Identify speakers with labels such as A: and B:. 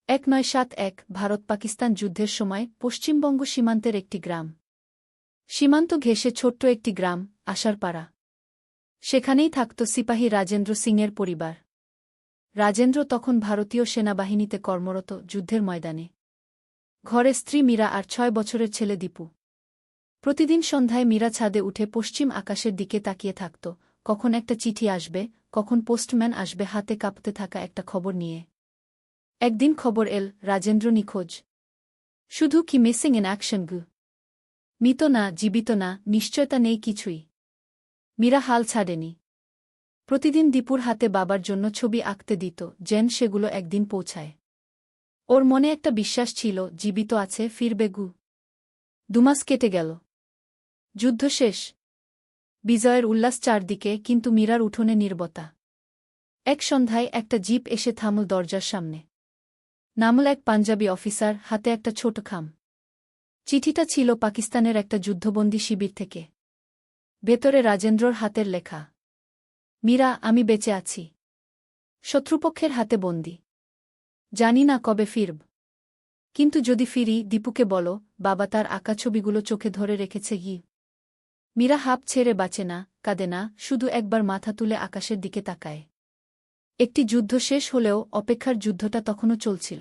A: 1971 ভারত-পাকিস্তান যুদ্ধের সময় পশ্চিমবঙ্গ সীমান্তের একটি গ্রাম। সীমান্ত ঘেঁষে ছোট্ট একটি গ্রাম, আশারপাড়া। সেখানেই থাকত সিপাহী রাজেন্দ্র সিংয়ের পরিবার। রাজেন্দ্র তখন ভারতীয় সেনাবাহিনীতে কর্মরত, যুদ্ধের ময়দানে। ঘরে স্ত্রী মীরা আর 6 বছরের ছেলে দীপু। প্রতিদিন সন্ধ্যায় মীরা ছাদে উঠে পশ্চিম আকাশের দিকে তাকিয়ে থাকত, কখন একটা চিঠি আসবে, কখন পোস্টম্যান আসবে হাতে কাঁপতে থাকা একটা খবর নিয়ে। একদিন খবর এল, রাজেন্দ্র নিখোঁজ। শুধু কি মিসিং ইন অ্যাকশন গু। মৃত না, জীবিত না, নিশ্চয়তা নেই কিছুই। মীরা হাল ছাড়েনি। প্রতিদিন দীপুর হাতে বাবার জন্য ছবি আঁকতে দিত, যেন সেগুলো একদিন পৌঁছায়। ওর মনে একটা বিশ্বাস ছিল, জীবিত আছে, ফিরবে গু। 2 মাস কেটে গেল। যুদ্ধ শেষ। বিজয়ের উল্লাস চারদিকে, কিন্তু মীরার উঠোনে নীরবতা। এক সন্ধ্যায় একটা জিপ এসে থামল দরজার সামনে। নামল এক পাঞ্জাবি অফিসার, হাতে একটা ছোট খাম। চিঠিটা ছিল পাকিস্তানের একটা যুদ্ধবন্দী শিবির থেকে। ভেতরে রাজেন্দ্রর হাতের লেখা, মীরা, আমি বেঁচে আছি। শত্রুপক্ষের হাতে বন্দী। জানি না কবে ফিরব। কিন্তু যদি ফিরি, দীপুকে বলো, বাবা তার আঁকা ছবিগুলো চোখে ধরে রেখেছে গি। মীরা হাঁপ ছেড়ে বাঁচে না, কাঁদে না, শুধু একবার মাথা তুলে আকাশের দিকে তাকায়। একটি যুদ্ধ শেষ হলেও অপেক্ষার যুদ্ধটা তখনও চলছিল।